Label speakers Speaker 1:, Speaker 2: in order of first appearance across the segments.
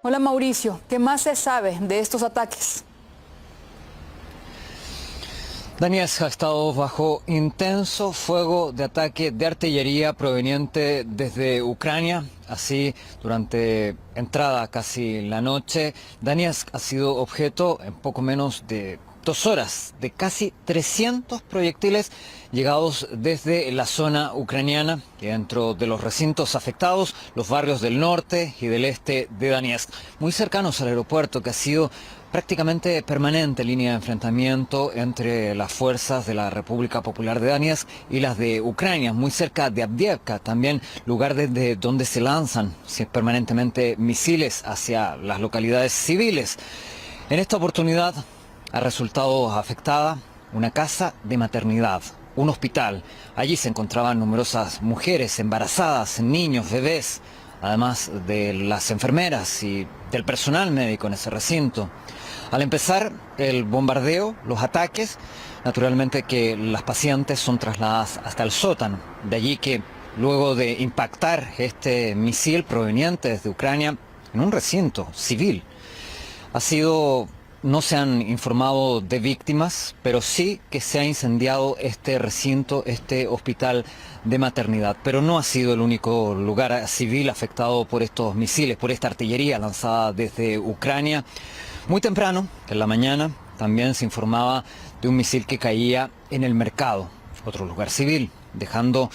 Speaker 1: Hola Mauricio, ¿qué más se sabe de estos ataques?
Speaker 2: Donetsk ha estado bajo intenso fuego de ataque de artillería proveniente desde Ucrania. Así, durante entrada casi la noche, Donetsk ha sido objeto en poco menos de 2 horas de casi 300 proyectiles llegados desde la zona ucraniana, y dentro de los recintos afectados, los barrios del norte y del este de Donetsk, muy cercanos al aeropuerto, que ha sido prácticamente permanente línea de enfrentamiento entre las fuerzas de la República Popular de Donetsk y las de Ucrania, muy cerca de Avdiivka, también lugar desde donde se lanzan permanentemente misiles hacia las localidades civiles. En esta oportunidad ha resultado afectada una casa de maternidad, un hospital. Allí se encontraban numerosas mujeres embarazadas, niños, bebés, además de las enfermeras y del personal médico en ese recinto. Al empezar el bombardeo, los ataques, naturalmente que las pacientes son trasladadas hasta el sótano. De allí que luego de impactar este misil proveniente desde Ucrania en un recinto civil, no se han informado de víctimas, pero sí que se ha incendiado este recinto, este hospital de maternidad. Pero no ha sido el único lugar civil afectado por estos misiles, por esta artillería lanzada desde Ucrania. Muy temprano, en la mañana, también se informaba de un misil que caía en el mercado, otro lugar civil, dejando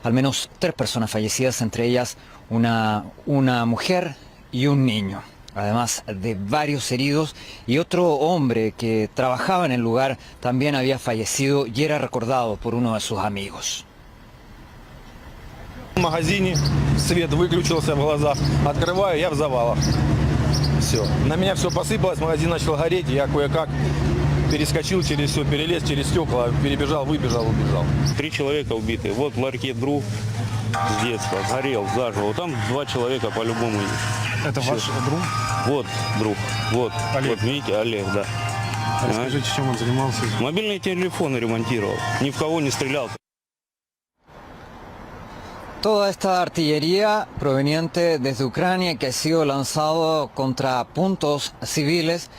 Speaker 2: al menos 3 personas fallecidas, entre ellas una mujer y un niño, además de varios heridos, y otro hombre que trabajaba en el lugar también había fallecido y era recordado por uno de sus amigos.
Speaker 3: В магазине свет выключился в глазах, открываю, я в завалах. Все. На меня все посыпалось, магазин начал гореть, я кое-как перескочил через все, перелез через стекла, перебежал, выбежал, убежал.
Speaker 4: 3 человека убиты. Вот в ларьке друг с детства горел заживо. Там 2 человека по-любому есть.
Speaker 5: Это ваш друг?
Speaker 4: Вот друг. Вот.
Speaker 5: Олег.
Speaker 4: Вот видите, Олег, да.
Speaker 5: Расскажите, чем он занимался?
Speaker 4: Мобильные телефоны ремонтировал. Ни в кого не стрелял.
Speaker 2: Toda esta artillería proveniente desde Ucrania, que ha sido lanzado contra puntos civiles,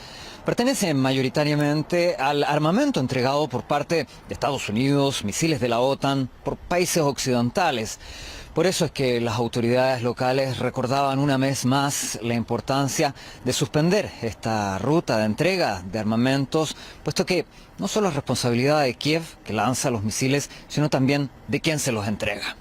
Speaker 2: pertenece mayoritariamente al armamento entregado por parte de Estados Unidos, misiles de la OTAN, por países occidentales. Por eso es que las autoridades locales recordaban una vez más la importancia de suspender esta ruta de entrega de armamentos, puesto que no solo es responsabilidad de Kiev, que lanza los misiles, sino también de quien se los entrega.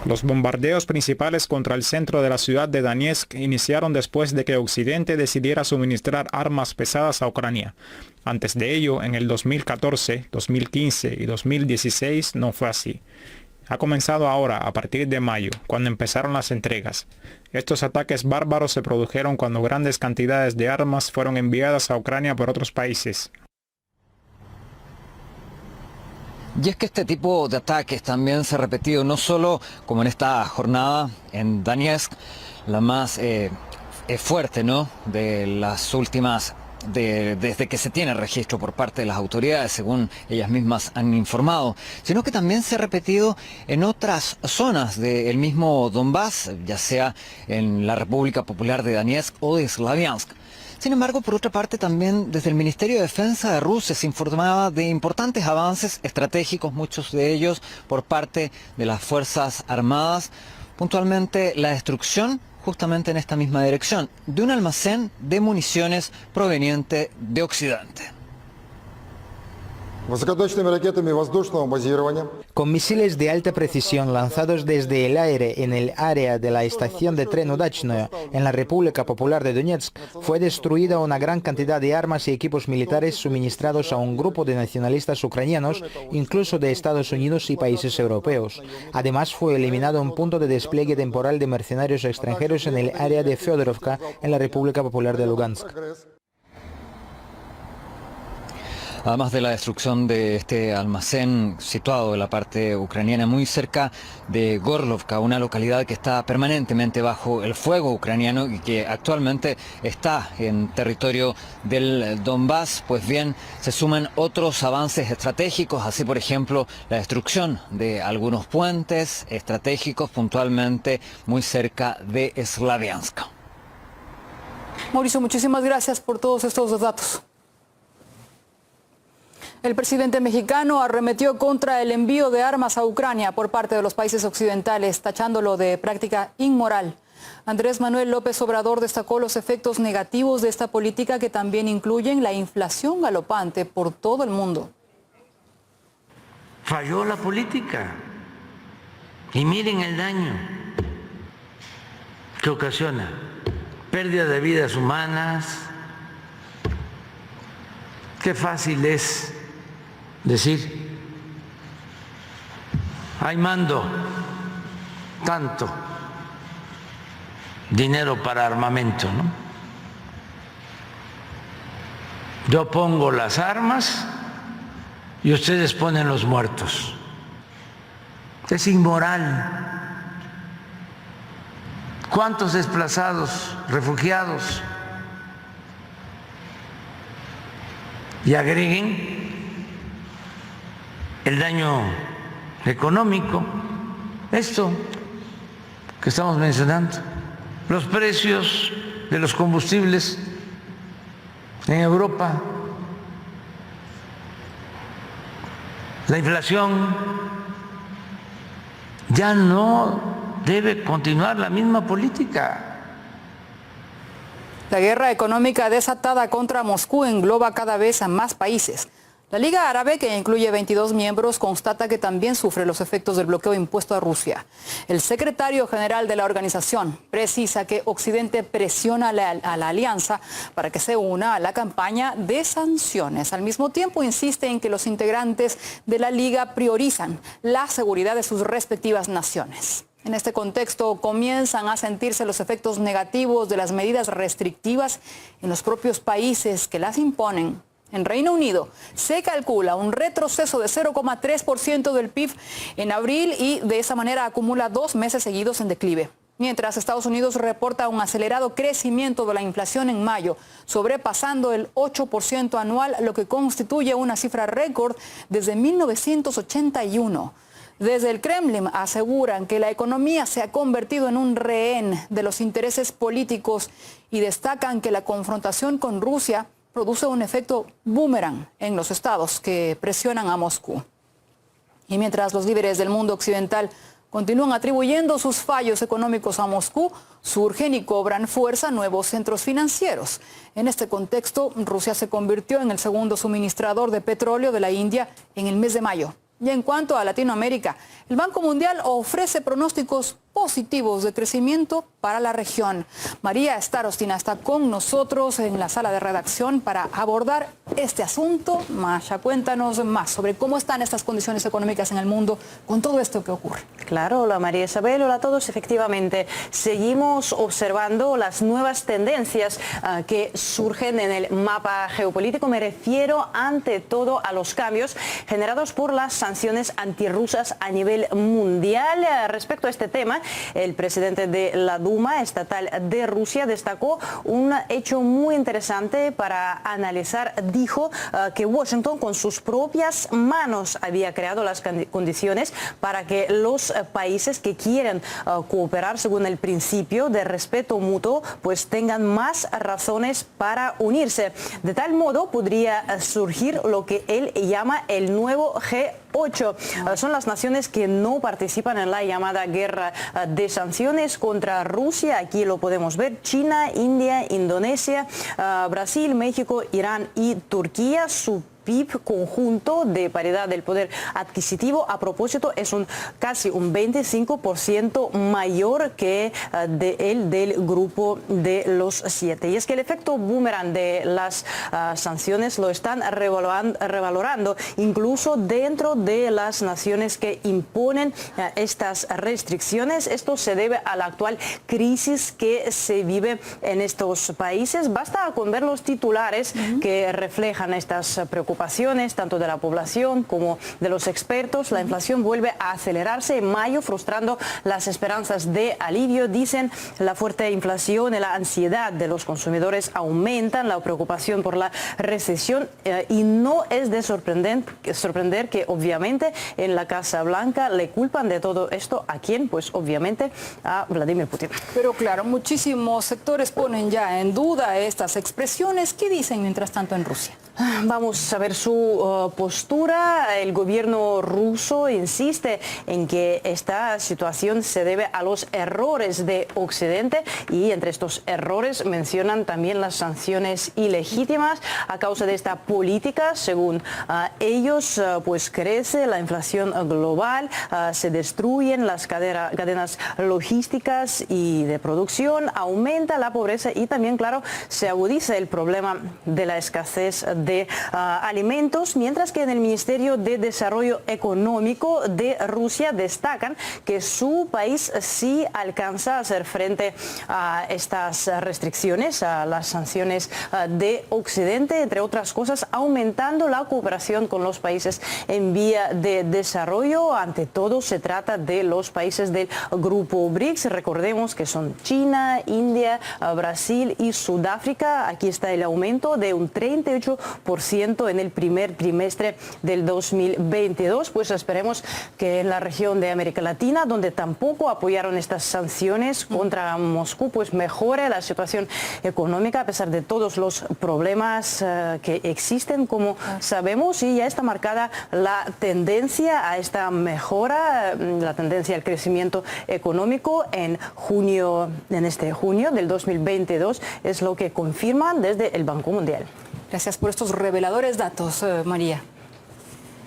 Speaker 5: Los bombardeos principales contra el centro de la ciudad de Donetsk iniciaron después de que Occidente decidiera suministrar armas pesadas a Ucrania. Antes de ello, en el 2014, 2015 y 2016 no fue así. Ha comenzado ahora, a partir de mayo, cuando empezaron las entregas. Estos ataques bárbaros se produjeron cuando grandes cantidades de armas fueron enviadas a Ucrania por otros países.
Speaker 2: Y es que este tipo de ataques también se ha repetido, no solo como en esta jornada en Donetsk, la más fuerte, ¿no?, de las últimas, desde que se tiene registro por parte de las autoridades, según ellas mismas han informado, sino que también se ha repetido en otras zonas del mismo Donbass, ya sea en la República Popular de Donetsk o de Slaviansk. Sin embargo, por otra parte, también desde el Ministerio de Defensa de Rusia se informaba de importantes avances estratégicos, muchos de ellos por parte de las Fuerzas Armadas, puntualmente la destrucción, justamente en esta misma dirección, de un almacén de municiones proveniente de Occidente.
Speaker 6: Con misiles de alta precisión lanzados desde el aire en el área de la estación de tren Udachnoye, en la República Popular de Donetsk, fue destruida una gran cantidad de armas y equipos militares suministrados a un grupo de nacionalistas ucranianos, incluso de Estados Unidos y países europeos. Además, fue eliminado un punto de despliegue temporal de mercenarios extranjeros en el área de Feodorovka, en la República Popular de Lugansk.
Speaker 2: Además de la destrucción de este almacén situado en la parte ucraniana, muy cerca de Gorlovka, una localidad que está permanentemente bajo el fuego ucraniano y que actualmente está en territorio del Donbass, pues bien, se suman otros avances estratégicos, así por ejemplo la destrucción de algunos puentes estratégicos puntualmente muy cerca de Slaviansk.
Speaker 1: Mauricio, muchísimas gracias por todos estos datos. El presidente mexicano arremetió contra el envío de armas a Ucrania por parte de los países occidentales, tachándolo de práctica inmoral. Andrés Manuel López Obrador destacó los efectos negativos de esta política, que también incluyen la inflación galopante por todo el mundo.
Speaker 7: Falló la política. Y miren el daño que ocasiona. Pérdida de vidas humanas. Qué fácil es decir, hay mando, tanto dinero para armamento, ¿no? Yo pongo las armas y ustedes ponen los muertos. Es inmoral. ¿Cuántos desplazados, refugiados? Y agreguen el daño económico, esto que estamos mencionando, los precios de los combustibles en Europa, la inflación. Ya no debe continuar la misma política.
Speaker 1: La guerra económica desatada contra Moscú engloba cada vez a más países. La Liga Árabe, que incluye 22 miembros, constata que también sufre los efectos del bloqueo impuesto a Rusia. El secretario general de la organización precisa que Occidente presiona a la alianza para que se una a la campaña de sanciones. Al mismo tiempo, insiste en que los integrantes de la Liga priorizan la seguridad de sus respectivas naciones. En este contexto, comienzan a sentirse los efectos negativos de las medidas restrictivas en los propios países que las imponen. En Reino Unido se calcula un retroceso de 0,3% del PIB en abril y de esa manera acumula 2 meses seguidos en declive. Mientras Estados Unidos reporta un acelerado crecimiento de la inflación en mayo, sobrepasando el 8% anual, lo que constituye una cifra récord desde 1981. Desde el Kremlin aseguran que la economía se ha convertido en un rehén de los intereses políticos y destacan que la confrontación con Rusia produce un efecto boomerang en los estados que presionan a Moscú. Y mientras los líderes del mundo occidental continúan atribuyendo sus fallos económicos a Moscú, surgen y cobran fuerza nuevos centros financieros. En este contexto, Rusia se convirtió en el segundo suministrador de petróleo de la India en el mes de mayo. Y en cuanto a Latinoamérica, el Banco Mundial ofrece pronósticos positivos de crecimiento para la región. María Starostina está con nosotros en la sala de redacción para abordar este asunto. Masha, cuéntanos más sobre cómo están estas condiciones económicas en el mundo con todo esto que ocurre.
Speaker 8: Claro, hola María Isabel, hola a todos. Efectivamente, seguimos observando las nuevas tendencias que surgen en el mapa geopolítico. Me refiero ante todo a los cambios generados por las sanciones antirrusas a nivel mundial. Respecto a este tema, el presidente de la Duma estatal de Rusia destacó un hecho muy interesante para analizar. Dijo que Washington con sus propias manos había creado las condiciones para que los países que quieren cooperar según el principio de respeto mutuo pues tengan más razones para unirse. De tal modo podría surgir lo que él llama el nuevo G8. Son las naciones que no participan en la llamada guerra de sanciones contra Rusia. Aquí lo podemos ver: China, India, Indonesia, Brasil, México, Irán y Turquía. Su PIB conjunto de paridad del poder adquisitivo, a propósito, es casi un 25% mayor que del grupo de los 7. Y es que el efecto boomerang de las sanciones lo están revalorando incluso dentro de las naciones que imponen estas restricciones. Esto se debe a la actual crisis que se vive en estos países. Basta con ver los titulares que reflejan estas preocupaciones. preocupaciones tanto de la población como de los expertos. La inflación vuelve a acelerarse en mayo, frustrando las esperanzas de alivio. Dicen, la fuerte inflación y la ansiedad de los consumidores aumentan la preocupación por la recesión y no es de sorprender que obviamente en la Casa Blanca le culpan de todo esto ¿a quién? Pues obviamente a Vladimir Putin.
Speaker 1: Pero claro, muchísimos sectores ponen ya en duda estas expresiones. ¿Qué dicen mientras tanto en Rusia?
Speaker 8: Vamos a ver su postura. El gobierno ruso insiste en que esta situación se debe a los errores de Occidente y entre estos errores mencionan también las sanciones ilegítimas. A causa de esta política, según ellos, pues crece la inflación global, se destruyen las cadenas logísticas y de producción, aumenta la pobreza y también, claro, se agudiza el problema de la escasez de alimentos, mientras que en el Ministerio de Desarrollo Económico de Rusia destacan que su país sí alcanza a hacer frente a estas restricciones, a las sanciones de Occidente, entre otras cosas, aumentando la cooperación con los países en vía de desarrollo. Ante todo, se trata de los países del grupo BRICS. Recordemos que son China, India, Brasil y Sudáfrica. Aquí está el aumento de un 38% en el primer trimestre del 2022. Pues esperemos que en la región de América Latina, donde tampoco apoyaron estas sanciones contra Moscú, pues mejore la situación económica a pesar de todos los problemas que existen, como sabemos, y ya está marcada la tendencia a esta mejora, la tendencia al crecimiento económico en este junio del 2022, es lo que confirman desde el Banco Mundial.
Speaker 1: Gracias por estos reveladores datos, María.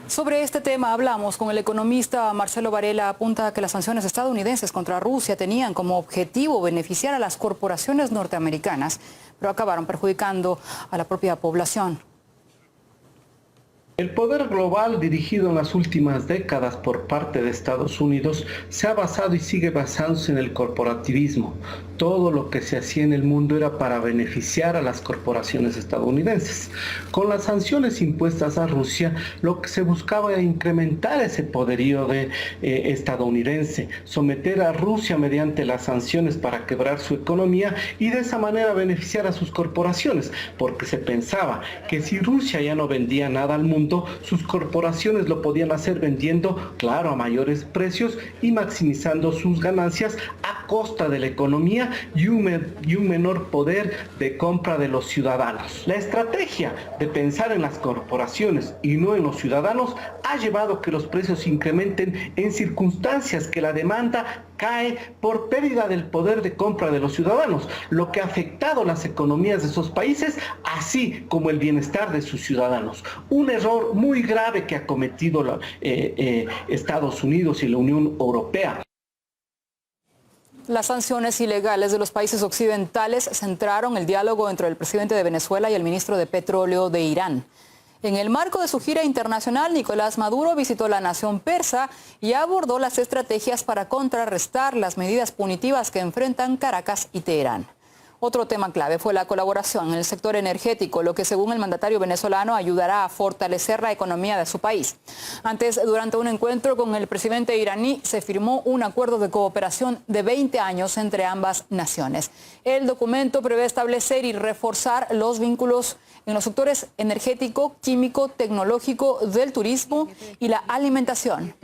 Speaker 1: Sobre este tema hablamos con el economista Marcelo Varela. Apunta que las sanciones estadounidenses contra Rusia tenían como objetivo beneficiar a las corporaciones norteamericanas, pero acabaron perjudicando a la propia población.
Speaker 9: El poder global dirigido en las últimas décadas por parte de Estados Unidos se ha basado y sigue basándose en el corporativismo. Todo lo que se hacía en el mundo era para beneficiar a las corporaciones estadounidenses. Con las sanciones impuestas a Rusia, lo que se buscaba era incrementar ese poderío estadounidense, someter a Rusia mediante las sanciones para quebrar su economía y de esa manera beneficiar a sus corporaciones, porque se pensaba que si Rusia ya no vendía nada al mundo, sus corporaciones lo podían hacer vendiendo, claro, a mayores precios y maximizando sus ganancias a costa de la economía y un menor poder de compra de los ciudadanos. La estrategia de pensar en las corporaciones y no en los ciudadanos ha llevado a que los precios incrementen en circunstancias que la demanda cae por pérdida del poder de compra de los ciudadanos, lo que ha afectado las economías de esos países, así como el bienestar de sus ciudadanos. Un error muy grave que ha cometido Estados Unidos y la Unión Europea.
Speaker 1: Las sanciones ilegales de los países occidentales centraron el diálogo entre el presidente de Venezuela y el ministro de Petróleo de Irán. En el marco de su gira internacional, Nicolás Maduro visitó la nación persa y abordó las estrategias para contrarrestar las medidas punitivas que enfrentan Caracas y Teherán. Otro tema clave fue la colaboración en el sector energético, lo que según el mandatario venezolano ayudará a fortalecer la economía de su país. Antes, durante un encuentro con el presidente iraní, se firmó un acuerdo de cooperación de 20 años entre ambas naciones. El documento prevé establecer y reforzar los vínculos en los sectores energético, químico, tecnológico, del turismo y la alimentación.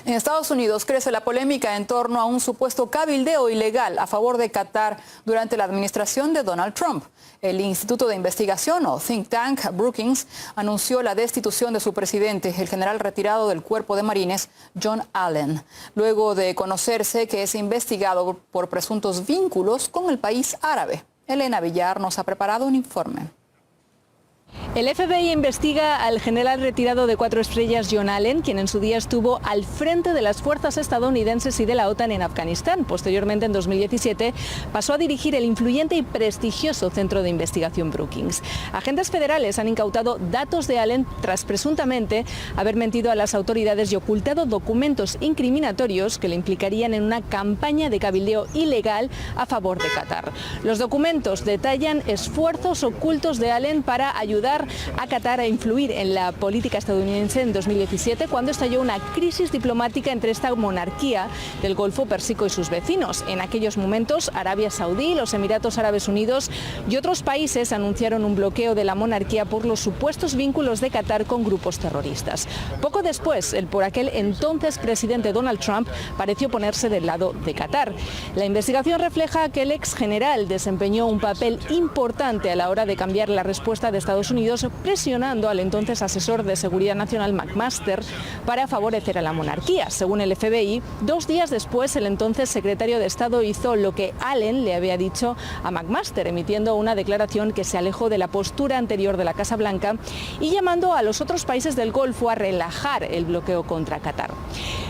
Speaker 1: En Estados Unidos crece la polémica en torno a un supuesto cabildeo ilegal a favor de Qatar durante la administración de Donald Trump. El Instituto de Investigación o Think Tank Brookings anunció la destitución de su presidente, el general retirado del Cuerpo de Marines, John Allen, luego de conocerse que es investigado por presuntos vínculos con el país árabe. Elena Villar nos ha preparado un informe.
Speaker 10: El FBI investiga al general retirado de 4 estrellas John Allen, quien en su día estuvo al frente de las fuerzas estadounidenses y de la OTAN en Afganistán. Posteriormente, en 2017, pasó a dirigir el influyente y prestigioso centro de investigación Brookings. Agentes federales han incautado datos de Allen tras presuntamente haber mentido a las autoridades y ocultado documentos incriminatorios que le implicarían en una campaña de cabildeo ilegal a favor de Qatar. Los documentos detallan esfuerzos ocultos de Allen para ayudar a Qatar a influir en la política estadounidense en 2017, cuando estalló una crisis diplomática entre esta monarquía del Golfo Pérsico y sus vecinos. En aquellos momentos, Arabia Saudí, los Emiratos Árabes Unidos y otros países anunciaron un bloqueo de la monarquía por los supuestos vínculos de Qatar con grupos terroristas. Poco después, el por aquel entonces presidente Donald Trump pareció ponerse del lado de Qatar. La investigación refleja que el ex general desempeñó un papel importante a la hora de cambiar la respuesta de Estados Unidos, presionando al entonces asesor de Seguridad Nacional McMaster para favorecer a la monarquía. Según el FBI, 2 días después, el entonces secretario de Estado hizo lo que Allen le había dicho a McMaster, emitiendo una declaración que se alejó de la postura anterior de la Casa Blanca y llamando a los otros países del Golfo a relajar el bloqueo contra Qatar.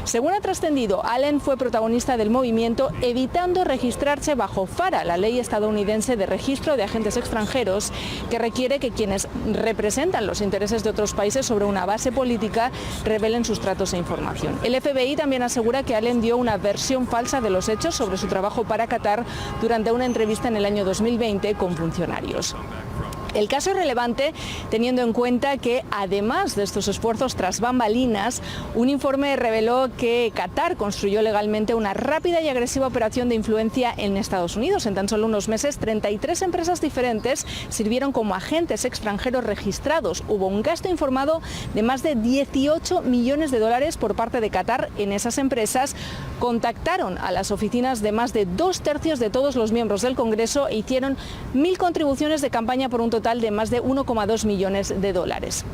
Speaker 10: Según ha trascendido, Allen fue protagonista del movimiento evitando registrarse bajo FARA, la ley estadounidense de registro de agentes extranjeros, que requiere que quienes representan los intereses de otros países sobre una base política revelen sus tratos e información. El FBI también asegura que Allen dio una versión falsa de los hechos sobre su trabajo para Qatar durante una entrevista en el año 2020 con funcionarios. El caso es relevante teniendo en cuenta que, además de estos esfuerzos tras bambalinas, un informe reveló que Qatar construyó legalmente una rápida y agresiva operación de influencia en Estados Unidos. En tan solo unos meses, 33 empresas diferentes sirvieron como agentes extranjeros registrados. Hubo un gasto informado de más de 18 millones de dólares por parte de Qatar en esas empresas. Contactaron a las oficinas de más de 2/3 de todos los miembros del Congreso e hicieron 1.000 contribuciones de campaña por un total de más de 1,2 millones de dólares.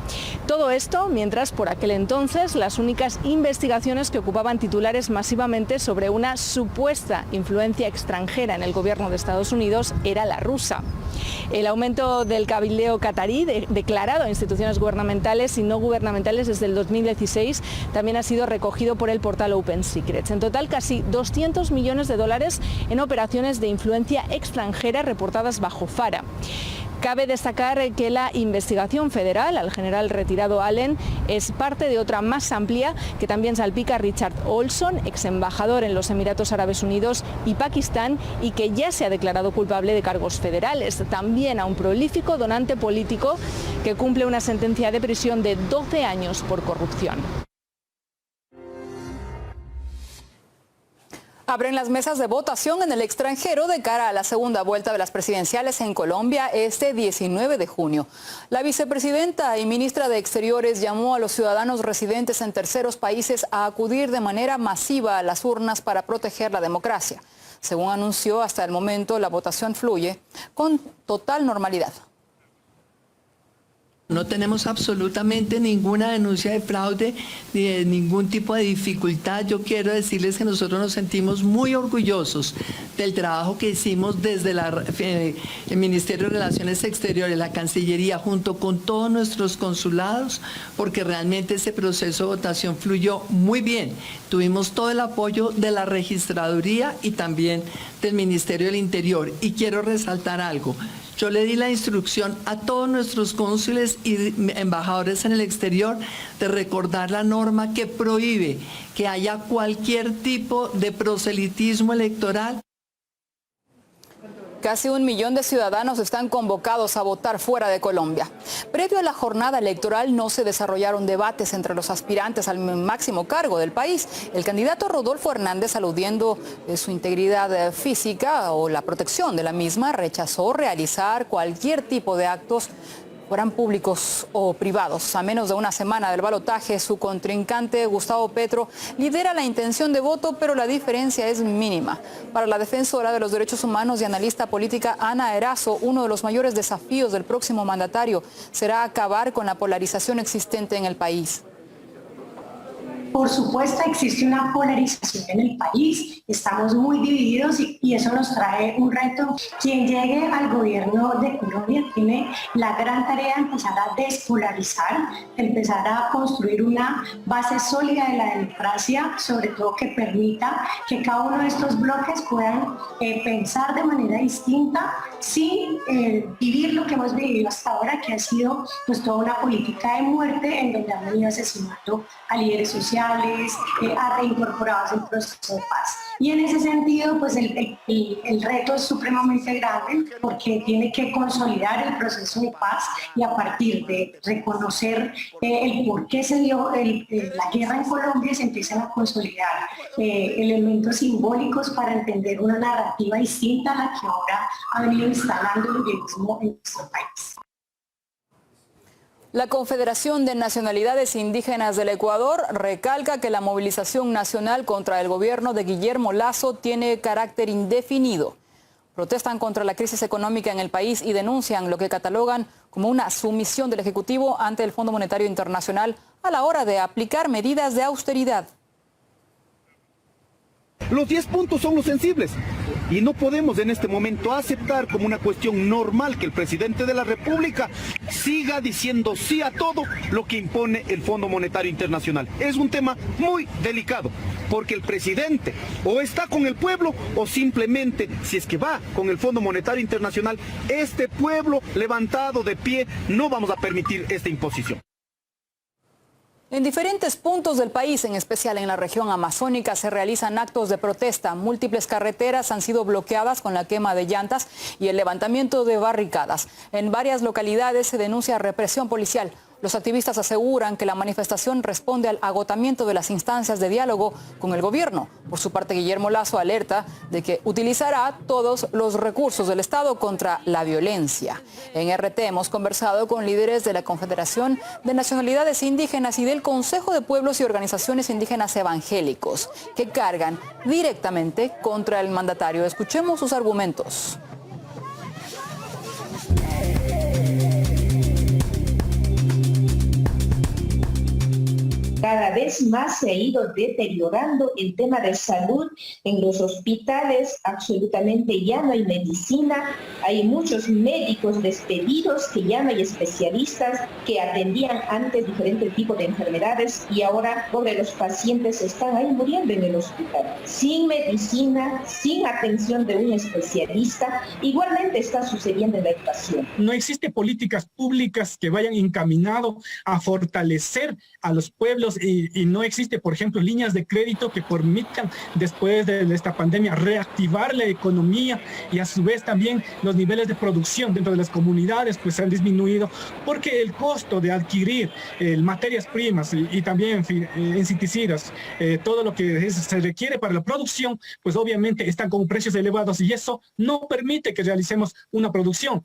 Speaker 10: Todo esto mientras por aquel entonces las únicas investigaciones que ocupaban titulares masivamente sobre una supuesta influencia extranjera en el gobierno de Estados Unidos era la rusa. El aumento del cabildeo qatarí declarado a instituciones gubernamentales y no gubernamentales desde el 2016 también ha sido recogido por el portal Open Secrets. En total, casi 200 millones de dólares en operaciones de influencia extranjera reportadas bajo FARA. Cabe destacar que la investigación federal al general retirado Allen es parte de otra más amplia que también salpica a Richard Olson, ex embajador en los Emiratos Árabes Unidos y Pakistán, y que ya se ha declarado culpable de cargos federales. También a un prolífico donante político que cumple una sentencia de prisión de 12 años por corrupción.
Speaker 1: Abren las mesas de votación en el extranjero de cara a la segunda vuelta de las presidenciales en Colombia este 19 de junio. La vicepresidenta y ministra de Exteriores llamó a los ciudadanos residentes en terceros países a acudir de manera masiva a las urnas para proteger la democracia. Según anunció, hasta el momento la votación fluye con total normalidad.
Speaker 11: No tenemos absolutamente ninguna denuncia de fraude ni de ningún tipo de dificultad. Yo quiero decirles que nosotros nos sentimos muy orgullosos del trabajo que hicimos desde el Ministerio de Relaciones Exteriores, la Cancillería, junto con todos nuestros consulados, porque realmente ese proceso de votación fluyó muy bien. Tuvimos todo el apoyo de la Registraduría y también del Ministerio del Interior. Y quiero resaltar algo. Yo le di la instrucción a todos nuestros cónsules y embajadores en el exterior de recordar la norma que prohíbe que haya cualquier tipo de proselitismo electoral.
Speaker 1: Casi 1 millón de ciudadanos están convocados a votar fuera de Colombia. Previo a la jornada electoral no se desarrollaron debates entre los aspirantes al máximo cargo del país. El candidato Rodolfo Hernández, aludiendo su integridad física o la protección de la misma, rechazó realizar cualquier tipo de actos, fueran públicos o privados. A menos de una semana del balotaje, su contrincante Gustavo Petro lidera la intención de voto, pero la diferencia es mínima. Para la defensora de los derechos humanos y analista política Ana Erazo, uno de los mayores desafíos del próximo mandatario será acabar con la polarización existente en el país.
Speaker 12: Por supuesto, existe una polarización en el país, estamos muy divididos y eso nos trae un reto. Quien llegue al gobierno de Colombia tiene la gran tarea de empezar a despolarizar, de empezar a construir una base sólida de la democracia, sobre todo que permita que cada uno de estos bloques puedan pensar de manera distinta sin vivir lo que hemos vivido hasta ahora, que ha sido pues toda una política de muerte en donde han venido asesinando a líderes sociales, a reincorporados en proceso de paz. Y en ese sentido, pues el reto es supremamente grande porque tiene que consolidar el proceso de paz y a partir de reconocer el por qué se dio la guerra en Colombia, se empiezan a consolidar elementos simbólicos para entender una narrativa distinta a la que ahora ha venido instalando el uribismo en nuestro país.
Speaker 1: La Confederación de Nacionalidades Indígenas del Ecuador recalca que la movilización nacional contra el gobierno de Guillermo Lasso tiene carácter indefinido. Protestan contra la crisis económica en el país y denuncian lo que catalogan como una sumisión del Ejecutivo ante el Fondo Monetario Internacional a la hora de aplicar medidas de austeridad.
Speaker 13: Los 10 puntos son los sensibles y no podemos en este momento aceptar como una cuestión normal que el presidente de la República siga diciendo sí a todo lo que impone el Fondo Monetario Internacional. Es un tema muy delicado porque el presidente o está con el pueblo o simplemente, si es que va con el Fondo Monetario Internacional, este pueblo levantado de pie, no vamos a permitir esta imposición.
Speaker 1: En diferentes puntos del país, en especial en la región amazónica, se realizan actos de protesta. Múltiples carreteras han sido bloqueadas con la quema de llantas y el levantamiento de barricadas. En varias localidades se denuncia represión policial. Los activistas aseguran que la manifestación responde al agotamiento de las instancias de diálogo con el gobierno. Por su parte, Guillermo Lasso alerta de que utilizará todos los recursos del Estado contra la violencia. En RT hemos conversado con líderes de la Confederación de Nacionalidades Indígenas y del Consejo de Pueblos y Organizaciones Indígenas Evangélicos, que cargan directamente contra el mandatario. Escuchemos sus argumentos.
Speaker 14: Cada vez más se ha ido deteriorando el tema de salud en los hospitales, absolutamente ya no hay medicina, hay muchos médicos despedidos, que ya no hay especialistas que atendían antes diferentes tipos de enfermedades y ahora los pacientes están ahí muriendo en el hospital, sin medicina, sin atención de un especialista. Igualmente está sucediendo en la educación.
Speaker 15: No existe políticas públicas que vayan encaminado a fortalecer a los pueblos y no existe, por ejemplo, líneas de crédito que permitan después de esta pandemia reactivar la economía y a su vez también los niveles de producción dentro de las comunidades pues se han disminuido porque el costo de adquirir materias primas y también insecticidas, todo lo que se requiere para la producción, pues obviamente están con precios elevados y eso no permite que realicemos una producción.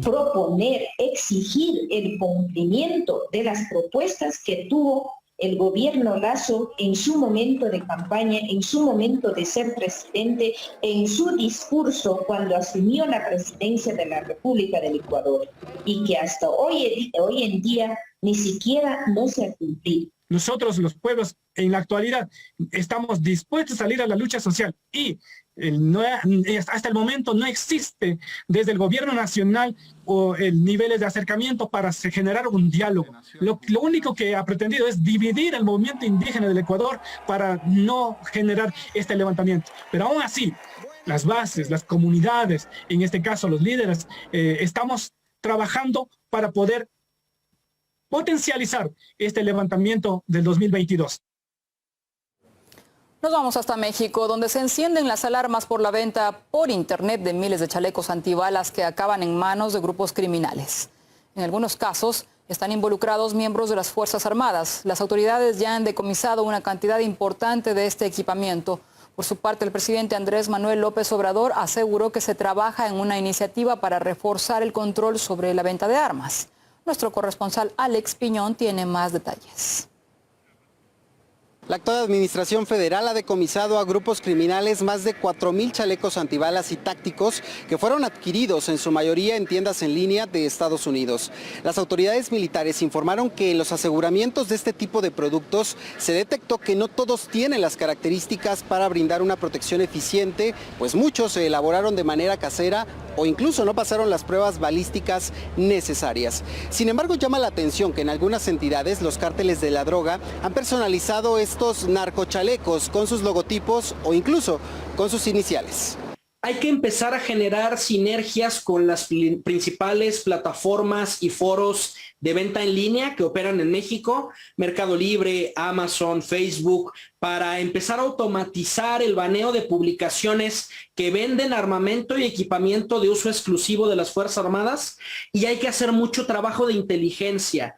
Speaker 14: Proponer, exigir el cumplimiento de las propuestas que tuvo el gobierno Lasso en su momento de campaña, en su momento de ser presidente, en su discurso cuando asumió la presidencia de la República del Ecuador y que hasta hoy en día ni siquiera no se ha cumplido.
Speaker 15: Nosotros, los pueblos, en la actualidad, estamos dispuestos a salir a la lucha social y hasta el momento no existe desde el gobierno nacional niveles de acercamiento para generar un diálogo. Lo único que ha pretendido es dividir el movimiento indígena del Ecuador para no generar este levantamiento. Pero aún así, las bases, las comunidades, en este caso los líderes, estamos trabajando para poder potencializar este levantamiento del 2022.
Speaker 1: Nos vamos hasta México, donde se encienden las alarmas por la venta por internet de miles de chalecos antibalas que acaban en manos de grupos criminales. En algunos casos están involucrados miembros de las Fuerzas Armadas. Las autoridades ya han decomisado una cantidad importante de este equipamiento. Por su parte, el presidente Andrés Manuel López Obrador aseguró que se trabaja en una iniciativa para reforzar el control sobre la venta de armas. Nuestro corresponsal Alex Piñón tiene más detalles.
Speaker 16: La actual administración federal ha decomisado a grupos criminales más de 4,000 chalecos antibalas y tácticos que fueron adquiridos en su mayoría en tiendas en línea de Estados Unidos. Las autoridades militares informaron que en los aseguramientos de este tipo de productos se detectó que no todos tienen las características para brindar una protección eficiente, pues muchos se elaboraron de manera casera o incluso no pasaron las pruebas balísticas necesarias. Sin embargo, llama la atención que en algunas entidades los cárteles de la droga han personalizado estos narcochalecos con sus logotipos o incluso con sus iniciales.
Speaker 17: Hay que empezar a generar sinergias con las principales plataformas y foros de venta en línea que operan en México, Mercado Libre, Amazon, Facebook, para empezar a automatizar el baneo de publicaciones que venden armamento y equipamiento de uso exclusivo de las Fuerzas Armadas, y hay que hacer mucho trabajo de inteligencia.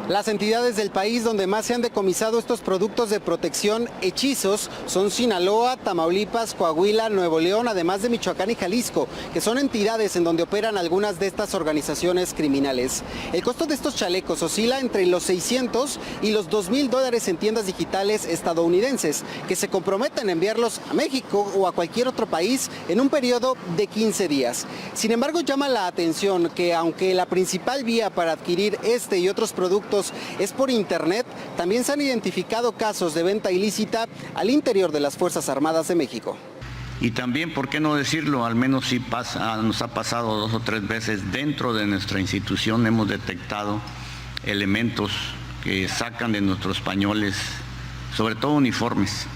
Speaker 16: Las entidades del país donde más se han decomisado estos productos de protección hechizos son Sinaloa, Tamaulipas, Coahuila, Nuevo León, además de Michoacán y Jalisco, que son entidades en donde operan algunas de estas organizaciones criminales. El costo de estos chalecos oscila entre los $600 y los $2,000 en tiendas digitales estadounidenses, que se comprometen a enviarlos a México o a cualquier otro país en un periodo de 15 días. Sin embargo, llama la atención que aunque la principal vía para adquirir este y otros productos es por internet, también se han identificado casos de venta ilícita al interior de las Fuerzas Armadas de México.
Speaker 18: Y también, ¿por qué no decirlo? Al menos sí nos ha pasado 2 o 3 veces dentro de nuestra institución, hemos detectado elementos que sacan de nuestros pañoles, sobre todo uniformes,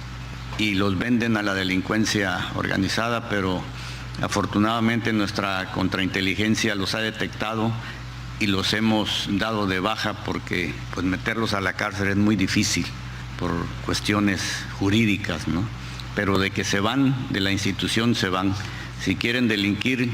Speaker 18: y los venden a la delincuencia organizada, pero afortunadamente nuestra contrainteligencia los ha detectado y los hemos dado de baja porque pues meterlos a la cárcel es muy difícil por cuestiones jurídicas, ¿no? Pero de que se van de la institución, se van. Si quieren delinquir,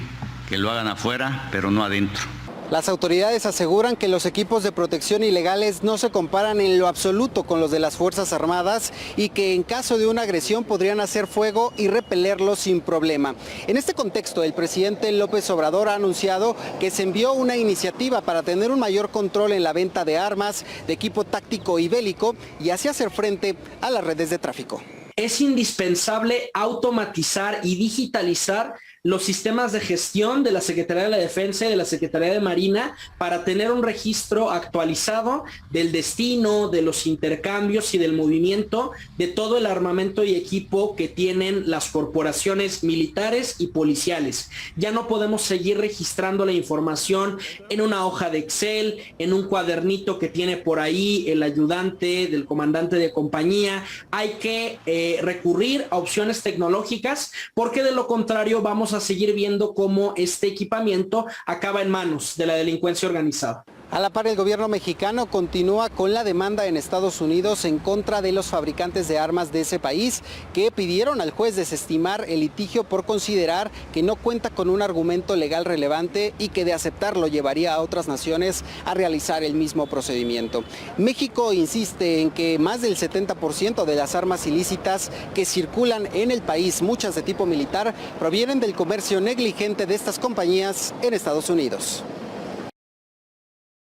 Speaker 18: que lo hagan afuera, pero no adentro.
Speaker 16: Las autoridades aseguran que los equipos de protección ilegales no se comparan en lo absoluto con los de las Fuerzas Armadas y que en caso de una agresión podrían hacer fuego y repelerlos sin problema. En este contexto, el presidente López Obrador ha anunciado que se envió una iniciativa para tener un mayor control en la venta de armas, de equipo táctico y bélico y así hacer frente a las redes de tráfico.
Speaker 17: Es indispensable automatizar y digitalizar los sistemas de gestión de la Secretaría de la Defensa y de la Secretaría de Marina para tener un registro actualizado del destino, de los intercambios y del movimiento de todo el armamento y equipo que tienen las corporaciones militares y policiales. Ya no podemos seguir registrando la información en una hoja de Excel, en un cuadernito que tiene por ahí el ayudante del comandante de compañía. Hay que recurrir a opciones tecnológicas porque de lo contrario vamos a seguir viendo cómo este equipamiento acaba en manos de la delincuencia organizada.
Speaker 16: A la par, el gobierno mexicano continúa con la demanda en Estados Unidos en contra de los fabricantes de armas de ese país que pidieron al juez desestimar el litigio por considerar que no cuenta con un argumento legal relevante y que de aceptarlo llevaría a otras naciones a realizar el mismo procedimiento. México insiste en que más del 70% de las armas ilícitas que circulan en el país, muchas de tipo militar, provienen del comercio negligente de estas compañías en Estados Unidos.